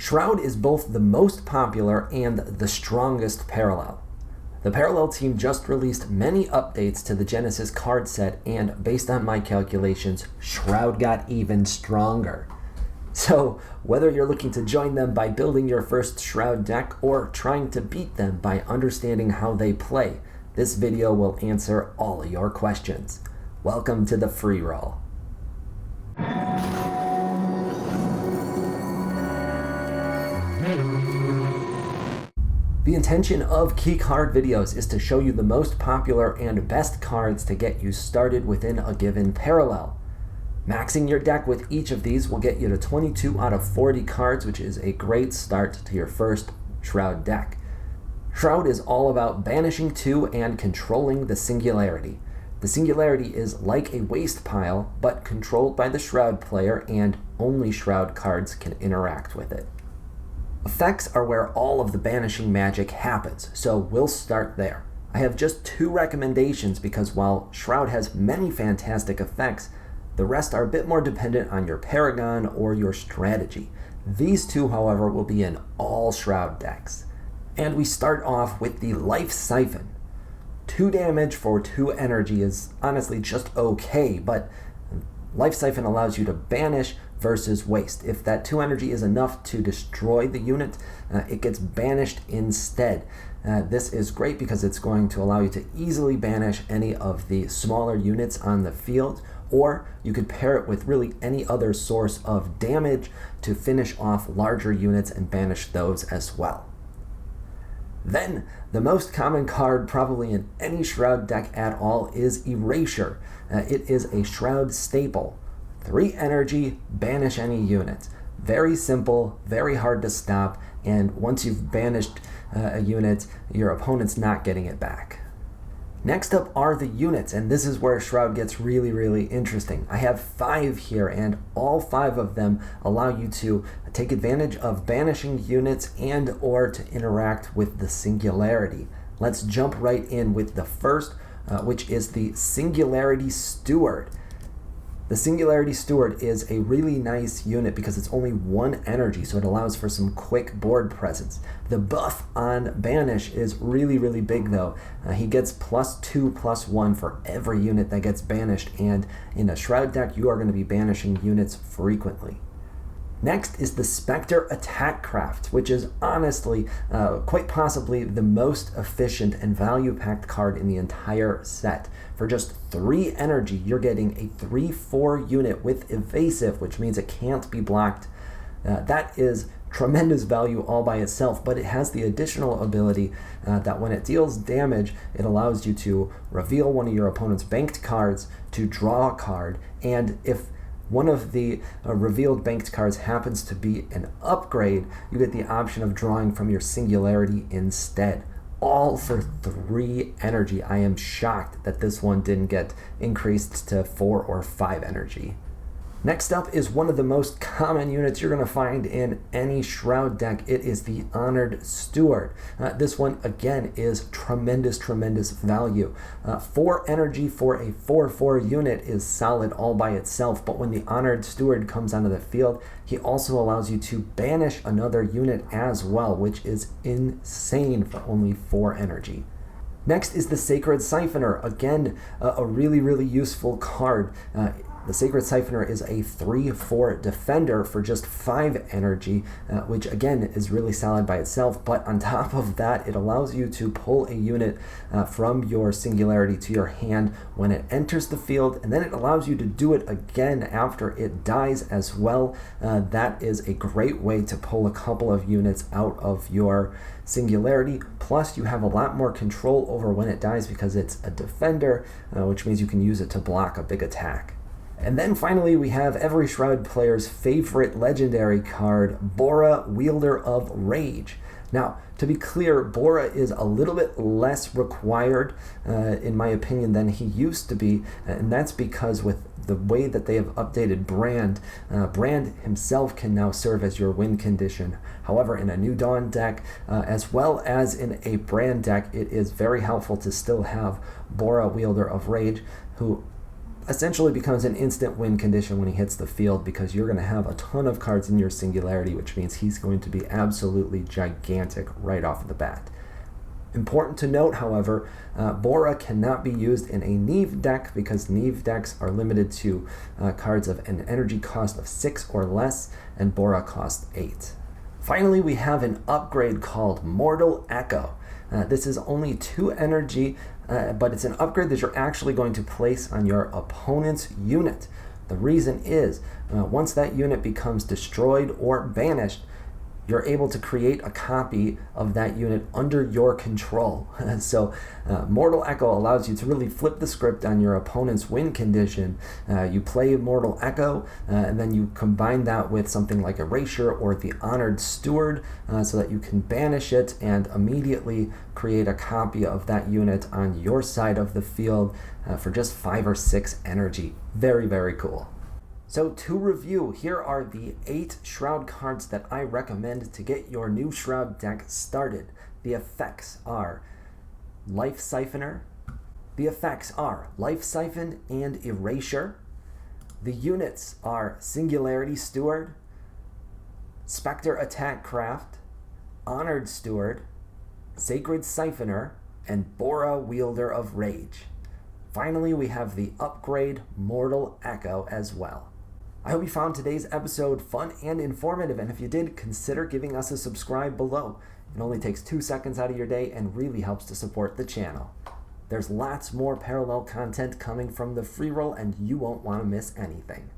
Shroud is both the most popular and the strongest parallel. The Parallel team just released many updates to the Genesis card set, and based on my calculations, Shroud got even stronger. So, whether you're looking to join them by building your first Shroud deck or trying to beat them by understanding how they play, this video will answer all of your questions. Welcome to the Freeroll. The intention of key card videos is to show you the most popular and best cards to get you started within a given parallel. Maxing your deck with each of these will get you to 22 out of 40 cards, which is a great start to your first Shroud deck. Shroud is all about banishing 2 and controlling the Singularity. The Singularity is like a waste pile, but controlled by the Shroud player, and only Shroud cards can interact with it. Effects are where all of the banishing magic happens, so we'll start there. I have just 2 recommendations because while Shroud has many fantastic effects, the rest are a bit more dependent on your Paragon or your strategy. These 2, however, will be in all Shroud decks. And we start off with the Life Siphon. 2 damage for 2 energy is honestly just okay, but Life Siphon allows you to banish versus waste. If that 2 energy is enough to destroy the unit, it gets banished instead. This is great because it's going to allow you to easily banish any of the smaller units on the field, or you could pair it with really any other source of damage to finish off larger units and banish those as well. Then, the most common card probably in any Shroud deck at all is Erasure. It is a Shroud staple. 3 energy, banish any unit. Very simple, very hard to stop, and once you've banished a unit, your opponent's not getting it back. Next up are the units, and this is where Shroud gets really interesting. I have 5 here, and all 5 of them allow you to take advantage of banishing units and or to interact with the Singularity. Let's jump right in with the first, which is the Singularity Steward. The Singularity Steward is a really nice unit because it's only 1 energy, so it allows for some quick board presence. The buff on Banish is really big though. He gets +2/+1 for every unit that gets banished, and in a Shroud deck you are going to be banishing units frequently. Next is the Spectre Attack Craft, which is honestly quite possibly the most efficient and value-packed card in the entire set. For just 3 energy, you're getting a 3/4 unit with evasive, which means it can't be blocked. That is tremendous value all by itself, but it has the additional ability that when it deals damage, it allows you to reveal one of your opponent's banked cards, to draw a card, and if one of the revealed banked cards happens to be an upgrade, you get the option of drawing from your Singularity instead. All for 3 energy. I am shocked that this one didn't get increased to 4 or 5 energy. Next up is one of the most common units you're going to find in any Shroud deck. It is the Honored Steward. This one, again, is tremendous value. 4 energy for a 4/4 unit is solid all by itself, but when the Honored Steward comes onto the field, he also allows you to banish another unit as well, which is insane for only 4 energy. Next is the Sacred Siphoner. Again, a really useful card. The Sacred Siphoner is a 3/4 defender for just 5 energy, which again is really solid by itself, but on top of that, it allows you to pull a unit from your Singularity to your hand when it enters the field, and then it allows you to do it again after it dies as well. That is a great way to pull a couple of units out of your Singularity, plus you have a lot more control over when it dies because it's a defender, which means you can use it to block a big attack. And then finally, we have every Shroud player's favorite legendary card, Bora, Wielder of Rage. Now, to be clear, Bora is a little bit less required, in my opinion, than he used to be, and that's because with the way that they have updated Brand, Brand himself can now serve as your win condition. However, in a New Dawn deck, as well as in a Brand deck, it is very helpful to still have Bora, Wielder of Rage, who essentially becomes an instant win condition when he hits the field, because you're going to have a ton of cards in your Singularity, which means he's going to be absolutely gigantic right off the bat. Important to note, however, Bora cannot be used in a Neve deck because Neve decks are limited to cards of an energy cost of 6 or less, and Bora costs 8. Finally, we have an upgrade called Mortal Echo. This is only 2 energy, but it's an upgrade that you're actually going to place on your opponent's unit. The reason is, once that unit becomes destroyed or banished, you're able to create a copy of that unit under your control. So Mortal Echo allows you to really flip the script on your opponent's win condition. You play Mortal Echo, and then you combine that with something like Erasure or the Honored Steward, so that you can banish it and immediately create a copy of that unit on your side of the field for just 5 or 6 energy. Very, very cool. So to review, here are the 8 Shroud cards that I recommend to get your new Shroud deck started. The effects are Life Siphoner. The effects are Life Siphon and Erasure. The units are Singularity Steward, Spectre Attack Craft, Honored Steward, Sacred Siphoner, and Bora Wielder of Rage. Finally, we have the upgrade Mortal Echo as well. I hope you found today's episode fun and informative, and if you did, consider giving us a subscribe below. It only takes 2 seconds out of your day and really helps to support the channel. There's lots more parallel content coming from the Freeroll, and you won't want to miss anything.